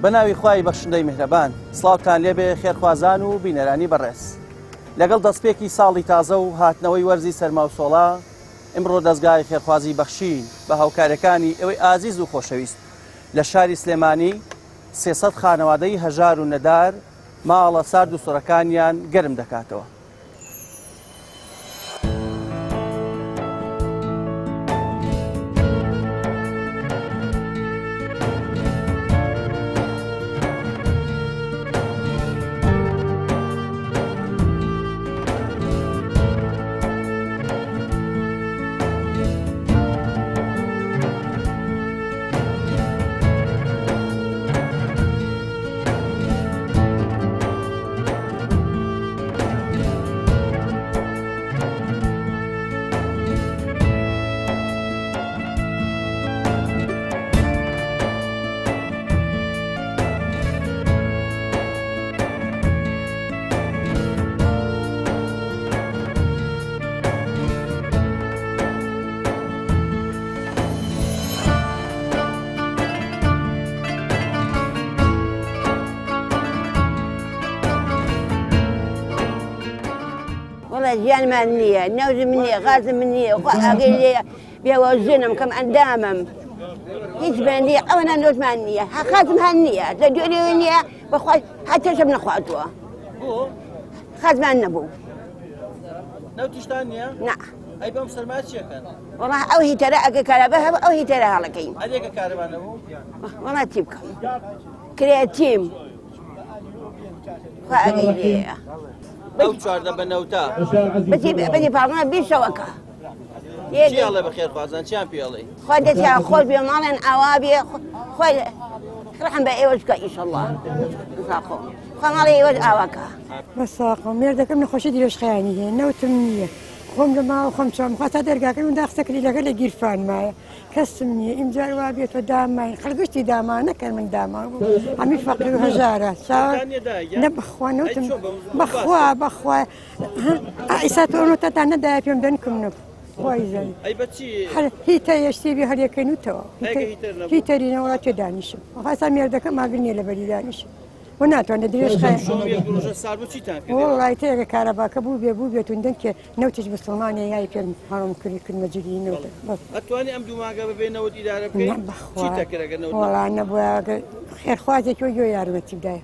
بەناوی خوای بەخشندەی میهرەبان سڵاوتان لێبێ خێرخوازان و بینەرانی بەڕێز لەگەڵ دەستپێکی ساڵی تازە و هاتنەوەی وەرزی سەرماوسۆڵا ئەمڕۆ دەستگای خێرخوازی بەخشین بە هاوکارەکانی ئەوەی ئازیز و خۆشەویست لە شاری سلێمانی 300 خانەوادەی هەژار و نەدار ماڵە سارد و سۆرەکانیان گەرم دەکاتەوە. جيان منية نوز منية غاز منية وقاقل بيوزنهم كم أندامم هيك بندية أو أنا نوز منية خاتم هنية تجولي منية بخوات حتى شبنا خواتوا خاتم النبو نوتيش تانية؟ نعم أي بهم سلمات شكل والله أو هي ترى كلابها أو هي ترى هلكين عليك كاربان أبو والله تبكم كرياتيم خاقل أو شاردا بنوتا بدي فاطمة بيشوكة شي الله بخير خوازان شان بيالي خدت يا خول بمالن عوابي خول رحم بأيوجك إن شاء الله نساقو خمالي يوج عواكا نساقو ميردك من خوشي ديوش خيانية نوتمنية خم لما وخمسة مخاطر درجة كانوا داخسك لي لقى جيرفان معي كسمني إمزار وابيت ودامين خلقتي داما نكر من داما عمي فقير وهجارة صار نبخوا نوتم بخوا عيساتونو تتانا دا فيهم دنكم نب وايزن أي بتشي هي تيشتي بها ليكينو تو هي ترينا ولا تدانيش وخاصة ميردك ما قلني لبري دانيش وناتو أنا دريش خير. شو بيقولوا جالس صار بتشي تانك؟ والله تيجي كهرباء كبوبيا تندنك نوتج بسلمانية هاي في هرم كل مجري نوت. أتواني أمدو ما قبل بين نوت إدارة بكين. نعم شي تكره نوت. والله أنا بوا خير خواتي شو جو يارمتي بداية.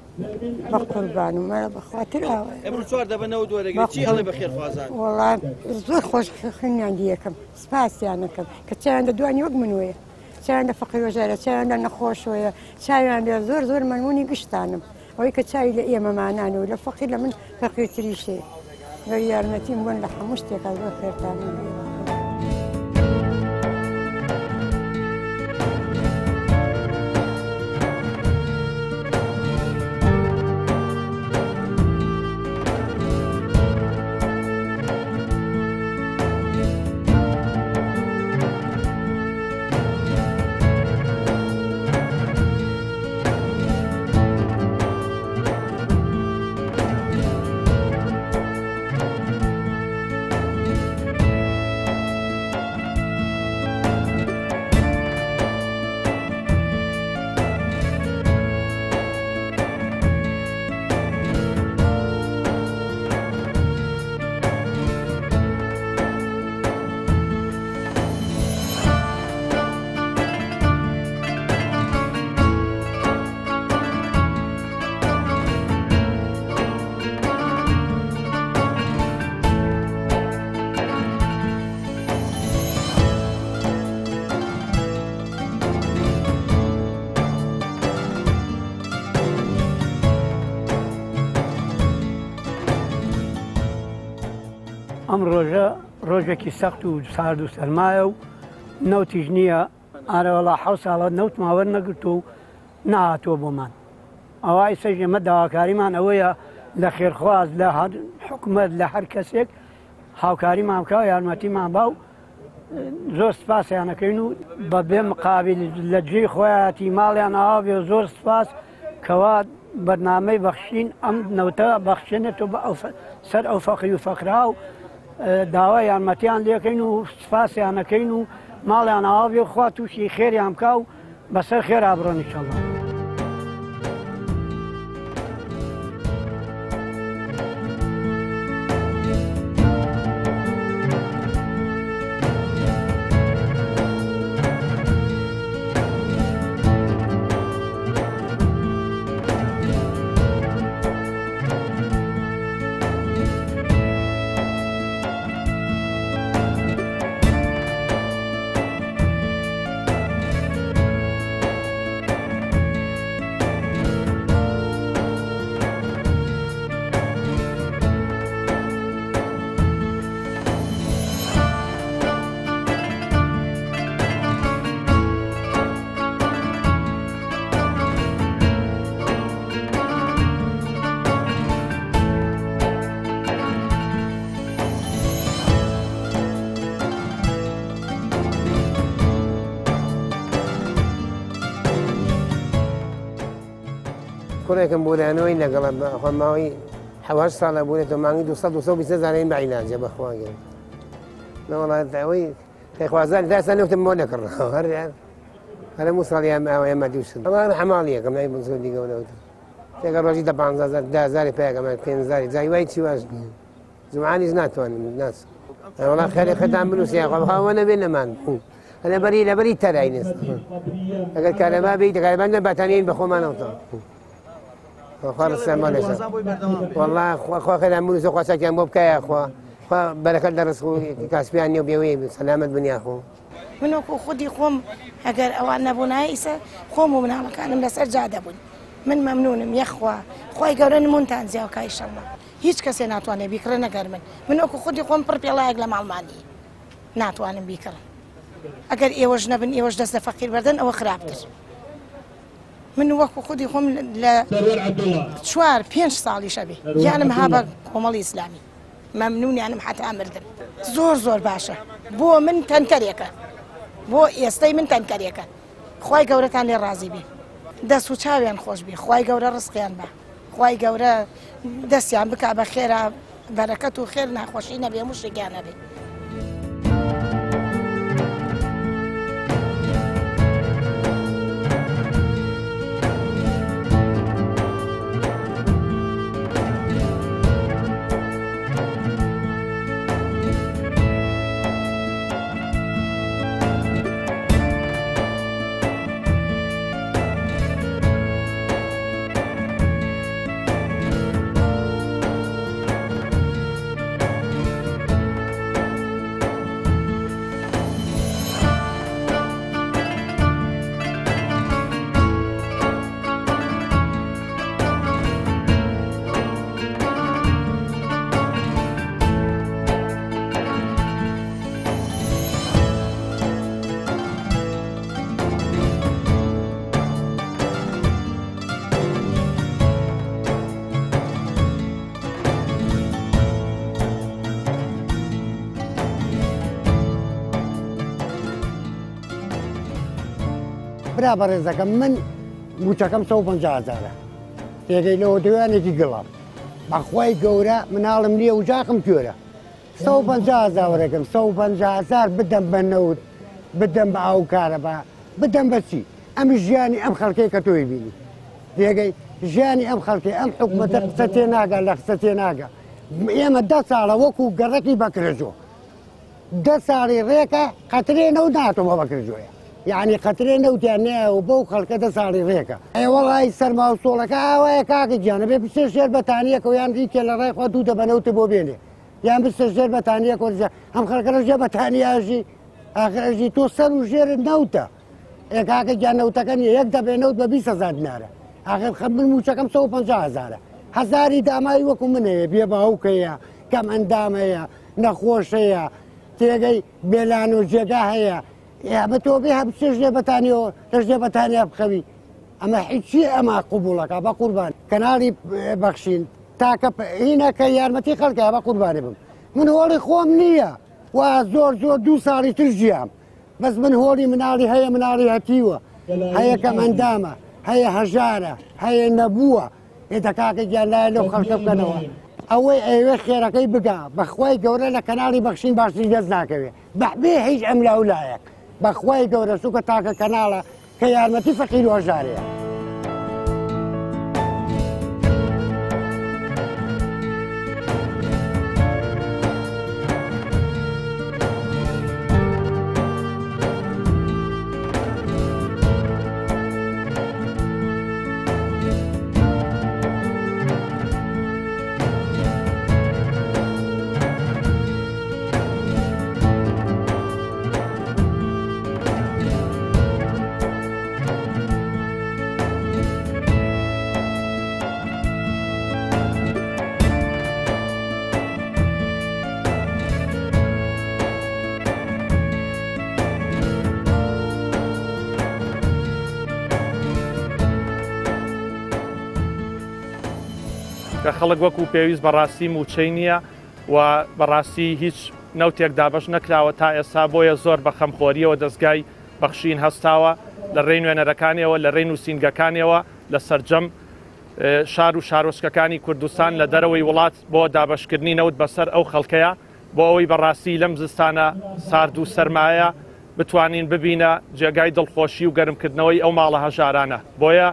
بقربان وما بخاطر. أمر شو هذا بنود ولا قلت شي الله بخير خوازان. والله زور خوش خلني عندي كم سباس يعني كم كتير عند دواني وجمن ويا. كتير عند فقير وزارة كتير عند نخوش ويا كتير عند زور منوني قشطانم. وهيك تساوي لقيمة معنانه ولا فقير لمن فقير تريشي غير متين وين لحم مشتاق على خير تعمل ئەم ڕۆژێکی سەخت و سارد و سەرمایە و نەوتیش نییە ئارەوەڵا 7 ساڵە نەوتمان وەرنەگرت و نەهاتووە بۆمان ئەوە ئێستا ئێمە داواکاریمان ئەوەیە لە خێرخواز لە حکومەت لە هەر کەسێک هاوکاریمان بکە و یارمەتیمان با و زۆر سپاسیانەکەین و بەبێ مقابل لە جێی خۆیەتی ماڵیان ئاوا بێ زۆر سپاس کەوا بەرنامەی بەخشین ئەم نەوتە بەخشێنێتەوە بە سەر ئەو فەقیر و فەقرا و داوای یارمەتیان لێکەین و سپاسیانەکەین و ماڵیان ئاوا بێ خوا تووشی خێریان بکا و بەسەر خێرا بڕۆن ئینشەڵڵا. کوڕێکم بۆرانەوەی لەگەڵ خۆماوەی حەواش ساڵە بوونێتەوە مانگی 220 بەعیلاجە بەخواگەن نەوەڵاتەوەی تێخوازان داسا نوتم بۆ نەکڕەوە هەرموو ساڵیان ئاوە ئێمە دووشن ئەڵان حەماڵیەکەم نای زۆر دیگەونەوت تێگە ڕۆژی دە 15,000 پێگەمە 5,000 جایوای چی واش زمانیش ناتوانم ناس وڵات خێری خەتان بنووسیان خۆڵخواوە نەبێ نەمان لەبەری لەبەری تەرای نێست ئەگەر کارەبا بێت کارەبان نەباتانین بە خۆمانەوتەوە خوا ڕستیان لێشە وەڵڵا خوا خێران بنووسە خوا چاکیان بۆ بکایە خوا بەرەکەت لە ڕزق و کاسبیان نیێ و بێوەی سەلامەت بنیا خۆ من وەکو خودی خۆم ئەگەر ئەوان نەبوونای ئیسە خۆم و مناڵەکانم لەسەر جا دەبوون من مەمنونم یەخوا خۆی گەورە نمونتان زیاوکە ئیشەڵڵا هیچ کەسێ ناتوانێت بیکڕە نەگەر من وەکو خودی خۆم پڕ پێڵایەک لە ماڵمانی ناتوانم بیکڕم ئەگەر ئێوەش نەبن ئێوەش دەست لە فەقیر بەردەن ئەوە خراپتر من وەکو خودی خۆم لە 4-5 ساڵیشە بێ یانم ها بە کۆمەڵی ئیسلامی مەمنونیانم حتا مردم زۆر باشە بۆ من تەنکەرێکە بۆ ئێستەی من تەنکەرێکە خوای گەورەتان لێ ڕازی بێ دەست و چاویان خۆش بێ خوای گەورە ڕزقیان بە خوای گەورە دەستیان بکا بە خێرا بەرەکەت و خێر ناخۆشی نەبێ موشێکیان نەبێ برا بەڕێزەکەم من موچەکەم 150,000 تێگەی لەوە دەوێنێکی گڵام بەخوای گەورە مناڵم نییە و جاقم کوێرە 150,000 150,000 بدەم بە نەوت بدەم بە ئاو کارەبا بدەم بە چی ئەمی ژیانی ئەم خەڵکەی کە تۆی بینی تێگەی ژیانی ئەم خەڵکی ئەم حکومەتە قسە تێ ناگە لە قسە تێ ناگە ئێمە 10 ساڵە وەکو گەڕەکی بەکرێژۆ 10 ساڵی ڕێکە قەترێ نەوت ناتۆمە بەکرێژۆیە یعنی قەترێ نەوتیان نایە و بەو خەڵکە 10 ساڵی ڕێکە وەڵی سەرما و سۆڵەکە ئاوایە کاکە گیانە بێ بچێ ژێر بەتانیەکە و یان ریکێ لە ڕێی خوا دوو دەبەنەوتە بۆ بێنێ یان بچە ژێر بەتانیەک وەرجە ئەم خەڵکەرە ژێ بەتانیاژی ئاخرەژی تۆ سەر و ژێرت نەوتە کاکە گیان نەوتەکە نیە یەک دەبێنەوت بە 20,000 دینارە ئاخر من موچەکەم 150,000 هەزاری دامایی وەکو منەیە بێ بەهەوکەیە کەم ئەندامەیە نەخۆشەیە تێگەی بێلان و جێگا هەیە بە تۆ بێ هەبچێ ژێ بەتانیەوە لە ژێ بەتانیا بخەوی ئەمە هیچی ئەمە قوبوڵەکە بە قوربان کەناڵی بەخشین تاکە هینەکە یارمەتی خەڵکە بە قوربانێ بم من هۆڵی خۆم نییە و زۆر 2 ساڵی تر ژیام بەس من هۆڵی مناڵی هەیە مناڵی هەتیوە هەیە کەم ئەندامە هەیە هەژارە هەیە نەبووە ئێدەکاکە گیان لایە لەو خەڵکە بکەنەوە ئەوەی ئەوێ خێرەکەی بگا بەخوای گەورە لە کەناڵی بەخشین باشتری دەست ناکەوێت بەبێ هیچ ئەم لاولایەک بەخوای گەورە سوکە تاکە کەناڵە کە یارمەتی فەقیر و هەژارەیە کە خەڵک وەکو پێویست بەڕاستی موچەی نییە و بەڕاستی هیچ نەوتێک دابش نەکراوە تا ئێستا بۆیە زۆر بە خەمخۆریەوە دەستگای بەخشین هەستاوە لە ڕێی نوێنەرەکانیەوە لە ڕێی نووسینگەکانیەوە لە سەرجەم شار و شارۆچکەکانی کوردستان لە دەرەوەی وڵات بۆ دابەشکردنی نەوت بەسەر ئەو خەڵکەیە بۆ ئەوەی بەڕاستی لەم زستانە سارد و سەرمایە بتوانین ببینە جێگای دڵخۆشی و گەرمکردنەوەی ئەو ماڵە هەژارانە. بۆیە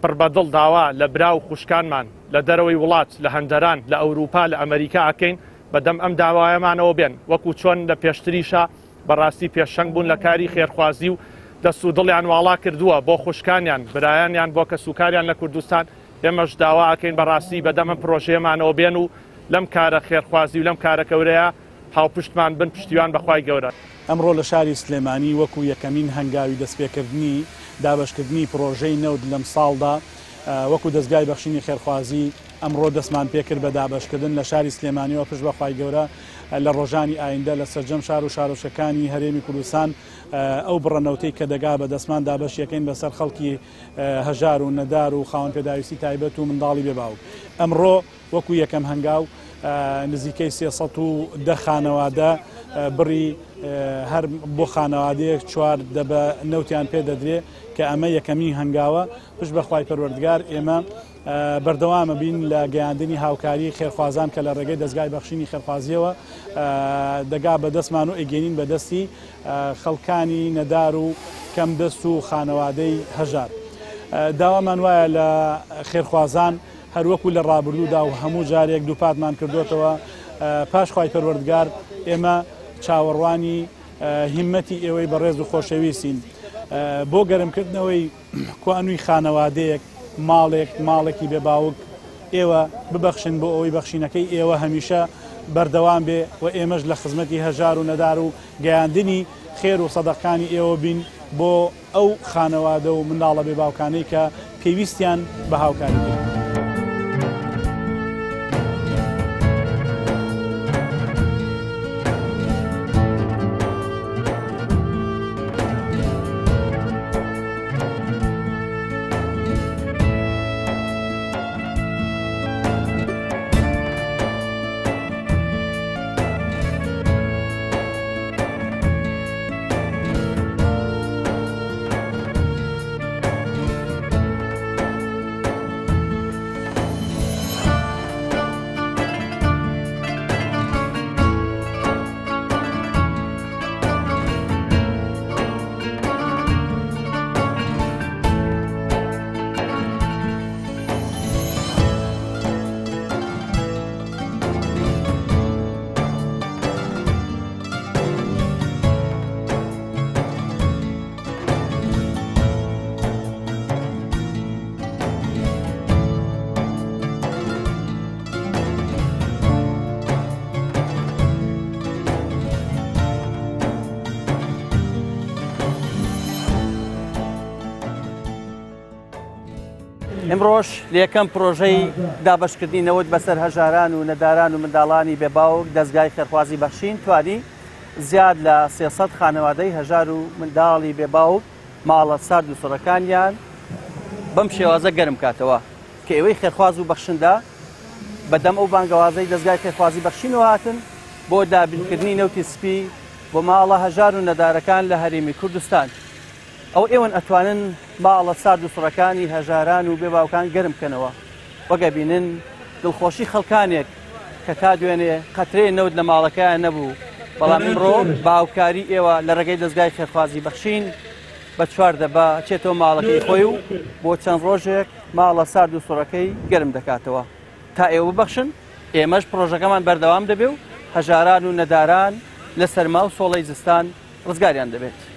پڕبەدڵ داوا لە برا و خوشکانمان لە دەرەوەی وڵات لە هەندەران لە ئەوروپا لە ئەمریکا ئەکەین بەدەم ئەم داوایەمانەوە بێن وەکو چۆن لە پێشتریشە بەڕاستی پێشەنگ بوون لە کاری خێرخوازی و دەست و دڵیان واڵا کردووە بۆ خوشکانیان برایانیان بۆ کەسوکاریان لە کوردستان. ئێمەش داوا ئەکەین بەڕاستی بەدەم ئەم پرۆژەیەمانەوە بێن و لەم کارە خێرخوازی و لەم کارە گەورەیە هاوپشتمان بن پشتیوان بەخوای گەورە. ئەمڕۆ لە شاری سلێمانی وەکو یەکەمین هەنگاوی دەستپێکردنی دابەشکردنی پرۆژەی نەوت لەم ساڵدا وەکو دەستگای بەخشینی خێرخوازی ئەمڕۆ دەستمان پێکرد بە دابەشکردن لە شاری سلێمانیەوە پشت بەخوای گەورە لە ڕۆژانی ئایندە لە سەرجەم شار و شارۆچکەکانی هەرێمی کوردستان ئەو بڕەنەوتەی کە دەگا بە دەستمان دابەشیەکەین بەسەر خەڵکی هەژار و نەدار و خاوەن پێداویستی تایبەت و منداڵی بێباوک. ئەمڕۆ وەکو یەکەم هەنگاو نزیکەی 310 خانەوادە بڕی هەر بۆ خانەوادەیەک 4 دەبە نەوتیان پێدەدرێ کە ئەمە یەکەمی هەنگاوە. پشت بەخوای پەروەردگار ئێمە بەردەوامە بین لە گەیاندنی هاوکاری خێرخوازان کە لە ڕێگەی دەستگای بەخشینی خێرخوازیەوە دەگا بەدەستمان و ئەگەینین بەدەستی خەڵکانی نەدار و کەم دەست و خانەوادەی هەژار. داوامان وایە لە خێرخوازان هەروەکو لە ڕابردوودا و هەموو جارێک دووپاتمان کردوێتەوە پاش خوای پەروەردگار ئێمە چاوەڕوانی هیمەتی ئێوەی بەڕێز و خۆشەویستین بۆ گەرمکردنەوەی کوانووی خانەوادەیەک ماڵێکی بێباوک ئێوە ببەخشن بۆ ئەوەی بەخشینەکەی ئێوە هەمیشە بەردەوام بێ و ئێمەش لە خزمەتی هەژار و نەدار و گەیاندنی خێر و سەدەقەکانی ئێوە بین بۆ ئەو خانەوادە و منداڵە بێباوکانەی کە پێویستیان بە هاوکاری بێت. ئەمڕۆژ لە یەکەم پرۆژەی دابەشکردنی نەوت بەسەر هەژاران و نەداران و منداڵانی بێباوک دەستگای خێرخوازی بەخشین توانی زیاد لە 300 خانەوادەی هەژار و منداڵی بێباوک ماڵە سارد و سڕەکانیان بەم شێوازە گەرم کاتەوە کە ئێوەی خێرخواز و بەخشندا بەدەم ئەو بانگەوازەی دەستگای خێرخوازی بەخشینەوە هاتن بۆ دابینکردنی نەوتی سپی بۆ ماڵە هەژار و نەدارەکان لە هەرێمی کوردستان. ئەو ئێوەن ئەتوانن ماڵە سارد و سڕەکانی هەژاران و بێباوکان گەرم بکەنەوە وەگە بینن دڵخۆشی خەڵکانێک کە تا دوێنێ قەترێ نەوت لە ماڵەکەیان نەبوو، بەڵام ئەمڕۆ باوکاری ئێوە لە ڕێگەی دەستگای خێرخوازی بەخشین بە 4 دەبە چێتەوە ماڵەکەی خۆی و بۆ چەند ڕۆژێک ماڵە سارد و سڕەکەی گەرم دەکاتەوە. تا ئێوە ببەخشن ئێمەش پرۆژەکەمان بەردەوام دەبێ و هەژاران و نەداران لە سەرما و سۆڵەی زستان ڕزگاریان دەبێت.